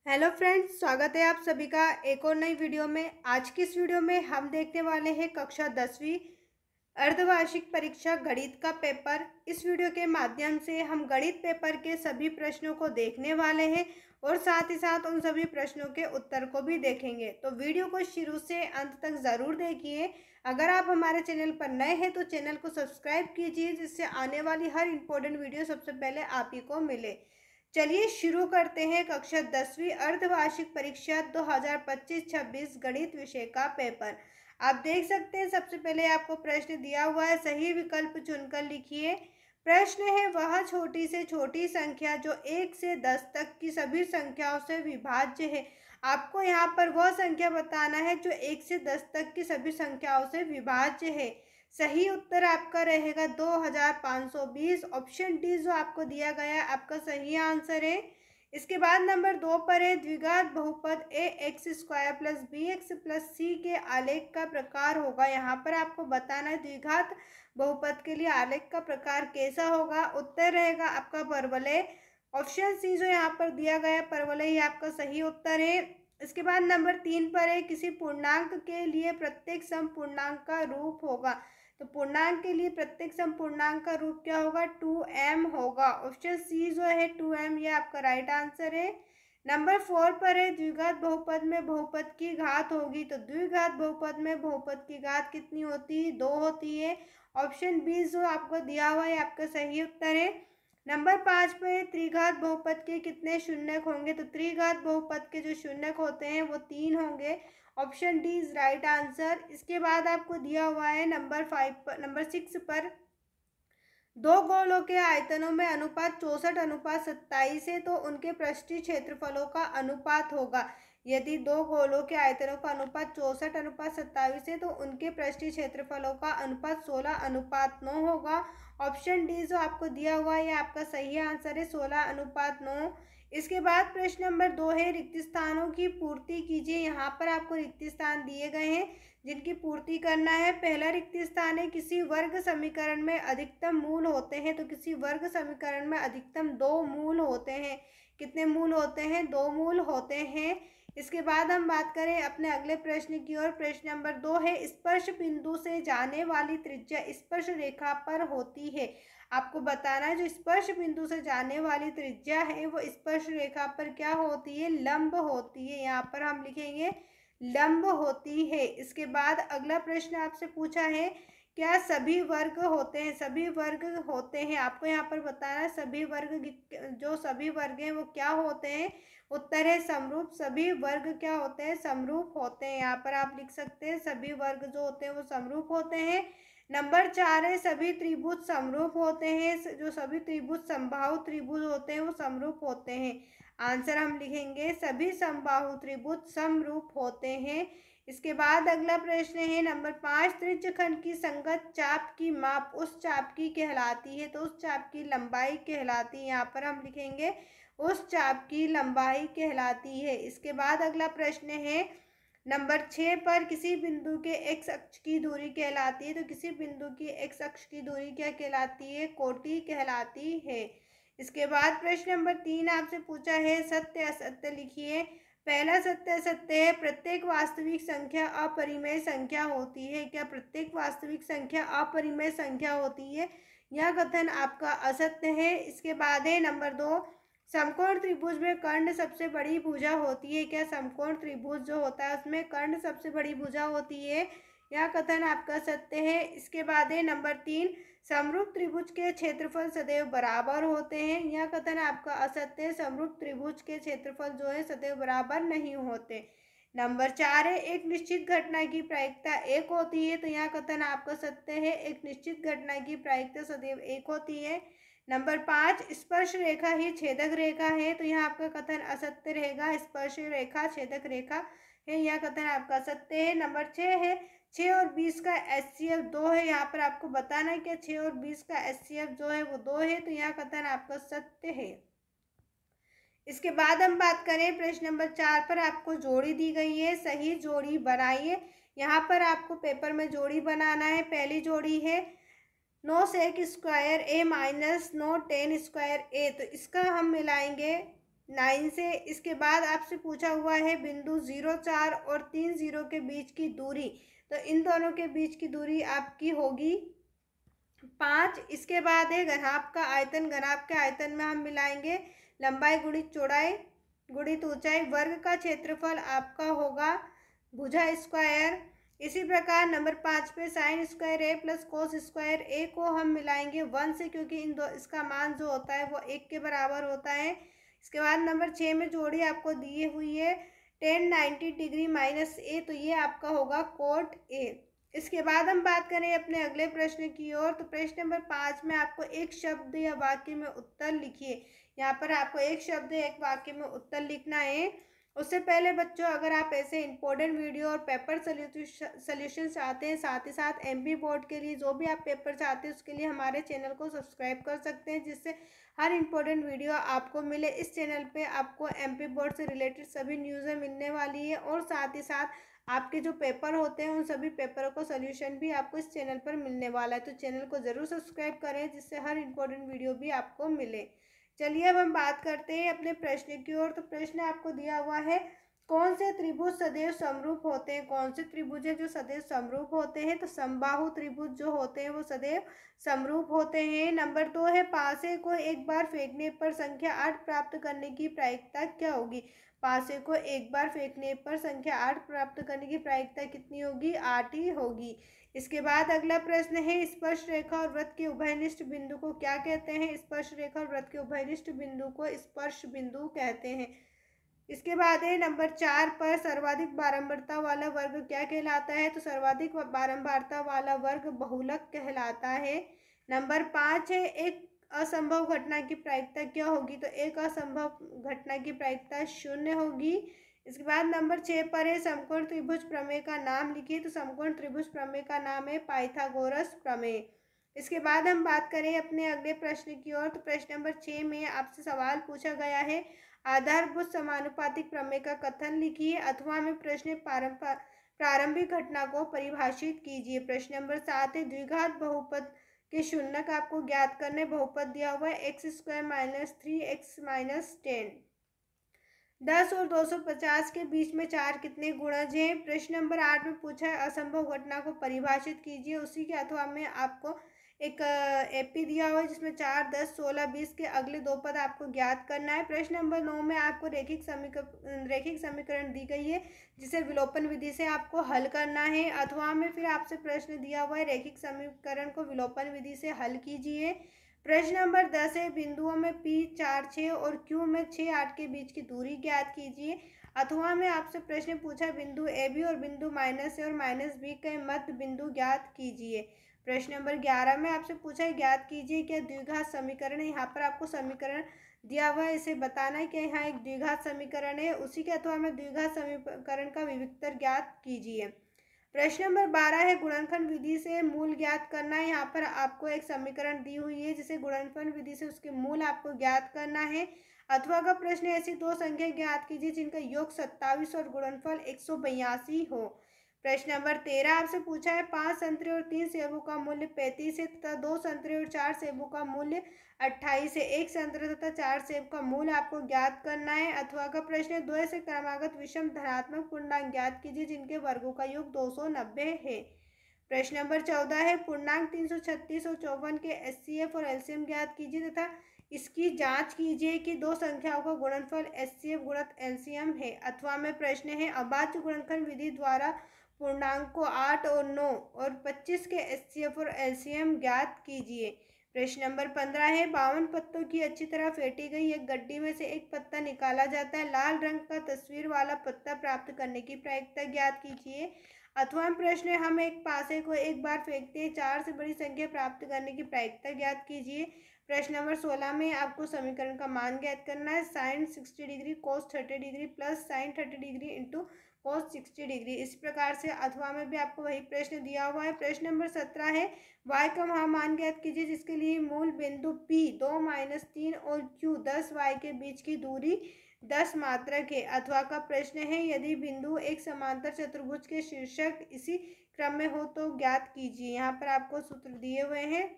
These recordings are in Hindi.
हेलो फ्रेंड्स, स्वागत है आप सभी का एक और नई वीडियो में। आज की इस वीडियो में हम देखने वाले हैं कक्षा 10वीं अर्धवार्षिक परीक्षा गणित का पेपर। इस वीडियो के माध्यम से हम गणित पेपर के सभी प्रश्नों को देखने वाले हैं और साथ ही साथ उन सभी प्रश्नों के उत्तर को भी देखेंगे। तो वीडियो को शुरू से अंत तक ज़रूर देखिए। अगर आप हमारे चैनल पर नए हैं तो चैनल को सब्सक्राइब कीजिए, जिससे आने वाली हर इंपॉर्टेंट वीडियो सबसे पहले आप ही को मिले। चलिए शुरू करते हैं कक्षा 10वीं अर्धवार्षिक परीक्षा 2025-26 गणित विषय का पेपर। आप देख सकते हैं सबसे पहले आपको प्रश्न दिया हुआ है, सही विकल्प चुनकर लिखिए। प्रश्न है, वह छोटी से छोटी संख्या जो 1 से 10 तक की सभी संख्याओं से विभाज्य है। आपको यहाँ पर वह संख्या बताना है जो 1 से 10 तक की सभी संख्याओं से विभाज्य है। सही उत्तर आपका रहेगा 2520। ऑप्शन डी जो आपको दिया गया है आपका सही आंसर है। इसके बाद नंबर 2 पर है, द्विघात बहुपद a x square plus b x plus c के आलेख का प्रकार होगा। यहाँ पर आपको बताना है द्विघात बहुपद के लिए आलेख का प्रकार कैसा होगा। उत्तर रहेगा आपका परवलय। ऑप्शन सी जो यहाँ पर दिया गया है परवलय ही आपका सही उत्तर है। इसके बाद नंबर 3 पर है, किसी पूर्णांक के लिए प्रत्येक समपूर्णांक का रूप होगा। तो पूर्णांक के लिए प्रत्येक समपूर्णांक का रूप क्या होगा, 2m होगा। ऑप्शन सी जो है 2m, ये आपका राइट आंसर है। नंबर 4 पर है, द्विघात बहुपद में बहुपद की घात होगी। तो द्विघात बहुपद में बहुपद की घात कितनी होती है, 2 होती है। ऑप्शन बी जो आपको दिया हुआ है आपका सही उत्तर है। नंबर 5 पे, त्रिघात बहुपद के कितने शून्यक होंगे। तो त्रिघात बहुपद के जो शून्यक होते हैं वो 3 होंगे। Option D is right answer. इसके बाद आपको दिया हुआ है नंबर 6 पर, दो गोलों के आयतनों में अनुपात 64:27 है तो उनके पृष्ठीय क्षेत्रफलों का अनुपात होगा। यदि दो गोलों के आयतनों का अनुपात 64:27 है तो उनके पृष्ठीय क्षेत्रफलों का अनुपात 16:9 होगा। ऑप्शन डी जो आपको दिया हुआ है ये आपका सही आंसर है, 16:9। इसके बाद प्रश्न नंबर 2 है, रिक्त स्थानों की पूर्ति कीजिए। यहाँ पर आपको रिक्त स्थान दिए गए हैं जिनकी पूर्ति करना है। पहला रिक्त स्थान है, किसी वर्ग समीकरण में अधिकतम मूल होते हैं। तो किसी वर्ग समीकरण में अधिकतम 2 मूल होते हैं। कितने मूल होते हैं, 2 मूल होते हैं। इसके बाद हम बात करें अपने अगले प्रश्न की ओर। प्रश्न नंबर 2 है, स्पर्श बिंदु से जाने वाली त्रिज्या स्पर्श रेखा पर होती है। आपको बताना है जो स्पर्श बिंदु से जाने वाली त्रिज्या है वो स्पर्श रेखा पर क्या होती है, लंब होती है। यहाँ पर हम लिखेंगे लंब होती है। इसके बाद अगला प्रश्न आपसे पूछा है, क्या सभी वर्ग होते हैं, सभी वर्ग होते हैं। आपको यहाँ पर बताना है सभी वर्ग, जो सभी वर्ग हैं वो क्या होते हैं। उत्तर है समरूप। सभी वर्ग क्या होते हैं, समरूप होते हैं। यहाँ पर आप लिख सकते हैं सभी वर्ग जो होते हैं वो समरूप होते हैं। नंबर 4 है, सभी त्रिभुज समरूप होते हैं। जो सभी त्रिभुज समबाहु त्रिभुज होते हैं वो समरूप होते हैं। आंसर हम लिखेंगे सभी समबाहु त्रिभुज समरूप होते हैं। इसके बाद अगला प्रश्न है नंबर 5, त्रिज्यखंड की संगत चाप की माप उस चाप की कहलाती है। तो उस चाप की लंबाई कहलाती है। यहाँ पर हम लिखेंगे उस चाप की लंबाई कहलाती है। इसके बाद अगला प्रश्न है नंबर 6 पर, किसी बिंदु के एक्स अक्ष की दूरी कहलाती है। तो किसी बिंदु की एक्स अक्ष की दूरी क्या कहलाती है, कोटि कहलाती है। इसके बाद प्रश्न नंबर 3 आपसे पूछा है, सत्य असत्य लिखिए। पहला सत्य असत्य है, प्रत्येक वास्तविक संख्या अपरिमेय संख्या होती है। क्या प्रत्येक वास्तविक संख्या अपरिमेय संख्या होती है, यह कथन आपका असत्य है। इसके बाद है नंबर 2, समकोण त्रिभुज में कर्ण सबसे बड़ी भुजा होती है। क्या समकोण त्रिभुज जो होता है उसमें कर्ण सबसे बड़ी भुजा होती है, यह कथन आपका सत्य है। इसके बाद है नंबर 3, समरूप त्रिभुज के क्षेत्रफल सदैव बराबर होते हैं, यह कथन आपका असत्य है। समरूप त्रिभुज के क्षेत्रफल जो है सदैव बराबर नहीं होते। नंबर 4 है, एक निश्चित घटना की प्रायिकता 1 होती है। तो यह कथन आपका सत्य है, एक निश्चित घटना की प्रायिकता सदैव 1 होती है। नंबर 5, स्पर्श रेखा ही छेदक रेखा है। तो यहाँ आपका कथन असत्य रहेगा, स्पर्श रेखा छेदक रेखा है, यह कथन आपका सत्य है। नंबर 6 है, 6 और 20 का HCF 2 है। यहाँ पर आपको बताना है कि 6 और 20 का HCF जो है वो 2 है। तो यह कथन आपका सत्य है। इसके बाद हम बात करें प्रश्न नंबर 4 पर, आपको जोड़ी दी गई है, सही जोड़ी बनाइए। यहाँ पर आपको पेपर में जोड़ी बनाना है। पहली जोड़ी है 9 सेक स्क्वायर ए माइनस 9 10 स्क्वायर ए। तो इसका हम मिलाएंगे 9 से। इसके बाद आपसे पूछा हुआ है बिंदु 0, 4 और 3, 0 के बीच की दूरी, तो इन दोनों के बीच की दूरी आपकी होगी 5। इसके बाद है घनाभ का आयतन। घनाभ के आयतन में हम मिलाएंगे लंबाई गुणित चौड़ाई गुणित ऊंचाई। वर्ग का क्षेत्रफल आपका होगा भुजा स्क्वायर। इसी प्रकार नंबर 5 पे साइन स्क्वायर ए प्लस कोस स्क्वायर ए को हम मिलाएंगे 1 से, क्योंकि इन दो इसका मान जो होता है वो 1 के बराबर होता है। इसके बाद नंबर 6 में जोड़ी आपको दी हुई है tan 90 डिग्री माइनस ए, तो ये आपका होगा कोट ए। इसके बाद हम बात करें अपने अगले प्रश्न की ओर, तो प्रश्न नंबर 5 में आपको एक शब्द या वाक्य में उत्तर लिखिए। यहाँ पर आपको एक शब्द एक वाक्य में उत्तर लिखना है। उससे पहले बच्चों, अगर आप ऐसे इंपॉर्टेंट वीडियो और पेपर सोल्यूशन चाहते हैं, साथ ही साथ एमपी बोर्ड के लिए जो भी आप पेपर चाहते हैं उसके लिए हमारे चैनल को सब्सक्राइब कर सकते हैं, जिससे हर इंपॉर्टेंट वीडियो आपको मिले। इस चैनल पे आपको एमपी बोर्ड से रिलेटेड सभी न्यूज़ें मिलने वाली है और साथ ही साथ आपके जो पेपर होते हैं उन सभी पेपरों का सोल्यूशन भी आपको इस चैनल पर मिलने वाला है। तो चैनल को ज़रूर सब्सक्राइब करें, जिससे हर इंपॉर्टेंट वीडियो भी आपको मिले। चलिए अब हम बात करते हैं अपने प्रश्न की ओर। तो प्रश्न आपको दिया हुआ है कौन से त्रिभुज सदैव समरूप होते हैं। कौन से त्रिभुज है जो सदैव समरूप होते हैं, तो समबाहु त्रिभुज जो होते हैं वो सदैव समरूप होते हैं। नंबर 2 है पासे को एक बार फेंकने पर संख्या 8 प्राप्त करने की प्रायिकता क्या होगी। पासे को एक बार फेंकने पर संख्या 8 प्राप्त करने की प्रायिकता कितनी होगी, 8 ही होगी। इसके बाद अगला प्रश्न है स्पर्श रेखा और वृत्त के उभयनिष्ठ बिंदु को क्या कहते हैं। स्पर्श रेखा और वृत्त के उभयनिष्ठ बिंदु को स्पर्श बिंदु कहते हैं। इसके बाद है नंबर 4 पर सर्वाधिक बारंबारता वाला वर्ग क्या कहलाता है, तो सर्वाधिक बारंबारता वाला वर्ग बहुलक कहलाता है। नंबर 5 है एक असंभव घटना की प्रायिकता क्या होगी, तो एक असंभव घटना की प्रायिकता 0 होगी। इसके बाद नंबर 6 पर है समकोण त्रिभुज प्रमेय का नाम लिखिए, तो समकोण त्रिभुज प्रमेय का नाम है पाइथागोरस प्रमेय। इसके बाद हम बात करें अपने अगले प्रश्न की ओर, तो प्रश्न नंबर 6 में आपसे सवाल पूछा गया है आधारभूत समानुपातिक प्रमेय का कथन लिखिए अथवा में प्रश्न प्रारंभिक घटना को परिभाषित कीजिए। प्रश्न नंबर 7 है द्विघात बहुपद के शून्यक आपको ज्ञात करने। बहुपद दिया हुआ है x² माइनस 3x माइनस 10। 10 और 250 के बीच में 4 कितने गुणज हैं। प्रश्न नंबर 8 में पूछा है असंभव घटना को परिभाषित कीजिए। उसी के अथवा में आपको एक एपी दिया हुआ है जिसमें 4, 10, 16, 20 के अगले दो पद आपको ज्ञात करना है। प्रश्न नंबर 9 में आपको रैखिक समीकरण दी गई है जिसे विलोपन विधि से आपको हल करना है। अथवा में फिर आपसे प्रश्न दिया हुआ है रैखिक समीकरण को विलोपन विधि से हल कीजिए। प्रश्न नंबर 10 है बिंदुओं में P 4, 6 और Q में 6, 8 के बीच की दूरी ज्ञात कीजिए। अथवा में आपसे प्रश्न पूछा बिंदु AB और बिंदु माइनस A और माइनस B के मध्य बिंदु ज्ञात कीजिए। प्रश्न नंबर 11 में आपसे पूछा है ज्ञात कीजिए क्या द्विघात समीकरण है। यहाँ पर आपको समीकरण दिया हुआ है, इसे बताना है कि यहाँ एक द्विघात समीकरण है। उसी के अथवा में द्विघात समीकरण का विविक्तर ज्ञात कीजिए। प्रश्न नंबर 12 है गुणनफल विधि से मूल ज्ञात करना है। यहाँ पर आपको एक समीकरण दी हुई है जिसे गुणनफल विधि से उसके मूल आपको ज्ञात करना है। अथवा का प्रश्न ऐसी दो संख्या ज्ञात कीजिए जिनका योग 27 और गुणनफल 182 हो। प्रश्न नंबर 13 आपसे पूछा है 5 संतरे और 3 सेबों का मूल्य 35 है तथा 2 संतरे और 4 सेबों का मूल्य 28 है। एक संतरे तथा 4 सेब का मूल्य आपको ज्ञात करना है। अथवा का प्रश्न 2 से क्रमागत विषम धनात्मक पूर्णांक ज्ञात कीजिए जिनके वर्गों का योग 290 है। प्रश्न नंबर 14 है पूर्णांक 336 और 54 के एचसीएफ और एलसीएम ज्ञात कीजिए तथा इसकी जांच कीजिए कि दो संख्याओं का गुणनफल एचसीएफ गुणित एलसीएम है। अथवा में प्रश्न है अभाज्य गुणनफल विधि द्वारा पूर्णांक को 8 और 9 और 25 के एचसीएफ और एलसीएम ज्ञात कीजिए। प्रश्न नंबर 15 है 52 पत्तों की अच्छी तरह फेंटी गई एक गड्डी में से एक पत्ता निकाला जाता है। लाल रंग का तस्वीर वाला पत्ता प्राप्त करने की प्रायिकता ज्ञात कीजिए। अथवा प्रश्न है हम एक पासे को एक बार फेंकते हैं 4 से बड़ी संख्या प्राप्त करने की प्रायिकता ज्ञात कीजिए। प्रश्न नंबर 16 में आपको समीकरण का मान ज्ञात करना है। Sine 60 degree cos 30 degree plus sine 30 degree into cos 60 degree. इस प्रकार से अथवा में भी आपको वही प्रश्न दिया हुआ है। प्रश्न नंबर 17 है y का मान ज्ञात कीजिए जिसके लिए मूल बिंदु P 2 माइनस 3 और Q 10 y के बीच की दूरी 10 मात्रक है। अथवा का प्रश्न है यदि बिंदु एक समांतर चतुर्भुज के शीर्षक इसी क्रम में हो तो ज्ञात कीजिए। यहाँ पर आपको सूत्र दिए हुए हैं।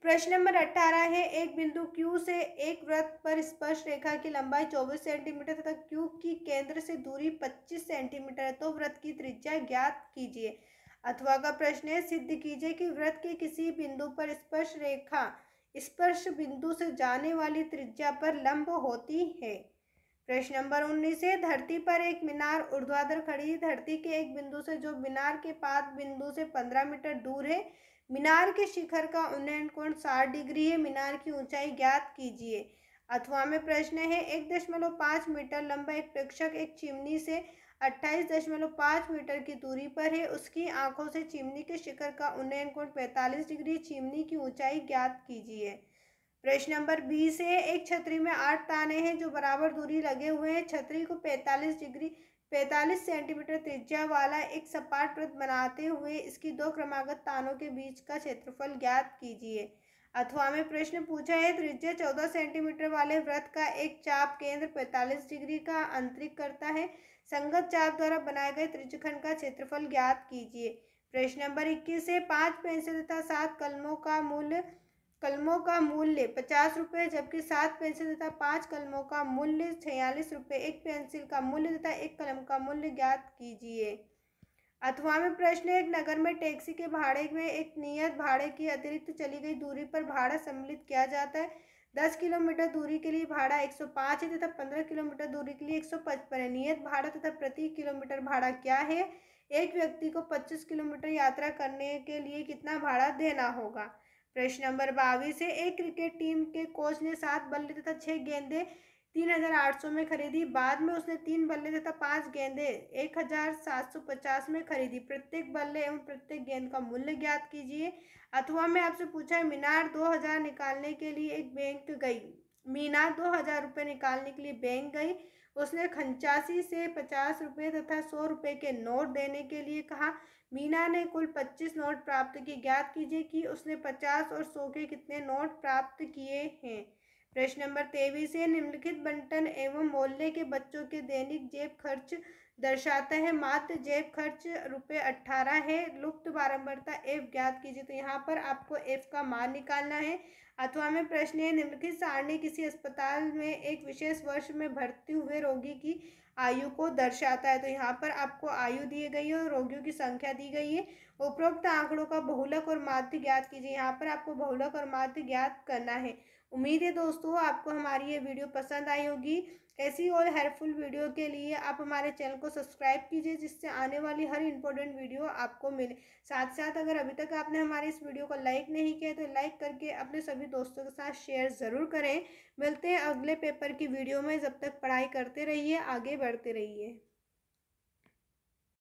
प्रश्न नंबर 18 है, एक बिंदु Q से एक वृत्त पर स्पर्श रेखा की लंबाई 24 सेंटीमीटर तथा Q की केंद्र से दूरी 25 सेंटीमीटर है, तो वृत्त की त्रिज्या ज्ञात कीजिए। अथवा का प्रश्न है, सिद्ध कीजिए कि वृत्त के किसी बिंदु पर स्पर्श रेखा स्पर्श बिंदु से जाने वाली त्रिज्या पर लंब होती है। प्रश्न नंबर 19 है, धरती पर एक मीनार ऊर्ध्वाधर खड़ी है। धरती के एक बिंदु से जो मीनार के पाद बिंदु से 15 मीटर दूर है। मीनार के शिखर का उन्नयन कोण 60 डिग्री है। मीनार की ऊंचाई ज्ञात कीजिए। अथवा में प्रश्न है, 1.5 मीटर लंबा एक प्रेक्षक एक चिमनी से 28.5 मीटर की दूरी पर है। उसकी आंखों से चिमनी के शिखर का उन्नयन कोण 45 डिग्री। चिमनी की ऊंचाई ज्ञात कीजिए। प्रश्न नंबर 20 है, एक छतरी में 8 ताने हैं जो बराबर दूरी लगे हुए हैं। छतरी को 45 सेंटीमीटर त्रिज्या वाला एक सपाट वृत्त बनाते हुए इसकी दो क्रमागत तानों के बीच का क्षेत्रफल ज्ञात कीजिए। अथवा में प्रश्न पूछा है, त्रिज्या 14 सेंटीमीटर वाले वृत्त का एक चाप केंद्र 45 डिग्री का अंतरिक करता है। संगत चाप द्वारा बनाए गए त्रिज्यखंड का क्षेत्रफल ज्ञात कीजिए। प्रश्न नंबर 21 है, 5 पेंसिल तथा 7 कलमों का मूल्य 50 रुपये, जबकि 7 पेंसिल तथा 5 कलमों का मूल्य 46 रुपये। एक पेंसिल का मूल्य तथा एक कलम का मूल्य ज्ञात कीजिए। अथवा में प्रश्न, एक नगर में टैक्सी के भाड़े में एक नियत भाड़े की अतिरिक्त चली गई दूरी पर भाड़ा सम्मिलित किया जाता है। 10 किलोमीटर दूरी के लिए भाड़ा 105 है तथा 15 किलोमीटर दूरी के लिए 155 है। नियत भाड़ा तथा प्रति किलोमीटर भाड़ा क्या है? एक व्यक्ति को 25 किलोमीटर यात्रा करने के लिए कितना भाड़ा देना होगा? प्रश्न नंबर 22 है, एक क्रिकेट टीम के कोच ने 7 बल्ले तथा 6 गेंदें 3800 में खरीदी। बाद में उसने 3 बल्ले तथा 5 गेंदें 1750 में खरीदी। प्रत्येक बल्ले एवं प्रत्येक गेंद का मूल्य ज्ञात कीजिए। अथवा में आपसे पूछा है, मीनार 2000 निकालने के लिए एक बैंक गई। मीनार 2000 रुपये निकालने के लिए बैंक गई। उसने खंचासी से 50 रुपये तथा 100 रुपये के नोट देने के लिए कहा। मीना ने कुल 25 नोट प्राप्त किए। ज्ञात कीजिए कि उसने 50 और 100 के कितने नोट प्राप्त किए हैं। प्रश्न नंबर 23 है, निम्नलिखित बंटन एवं मोहल्ले के बच्चों के दैनिक जेब खर्च दर्शाता है। मात्र जेब खर्च ₹18 है। लुप्त बारंबारता एफ ज्ञात कीजिए। तो यहाँ पर आपको एफ का मान निकालना है। अथवा में प्रश्न है, निम्नलिखित सारणी किसी अस्पताल में एक विशेष वर्ष में भर्ती हुए रोगी की आयु को दर्शाता है। तो यहाँ पर आपको आयु दी गई है और रोगियों की संख्या दी गई है। उपरोक्त आंकड़ों का बहुलक और माध्य ज्ञात कीजिए। यहाँ पर आपको बहुलक और माध्य ज्ञात करना है। उम्मीद है दोस्तों आपको हमारी ये वीडियो पसंद आई होगी। ऐसी और हेल्पफुल वीडियो के लिए आप हमारे चैनल को सब्सक्राइब कीजिए, जिससे आने वाली हर इंपॉर्टेंट वीडियो आपको मिले। साथ साथ अगर अभी तक आपने हमारे इस वीडियो को लाइक नहीं किया तो लाइक करके अपने सभी दोस्तों के साथ शेयर ज़रूर करें। मिलते हैं अगले पेपर की वीडियो में। जब तक पढ़ाई करते रहिए, आगे बढ़ते रहिए।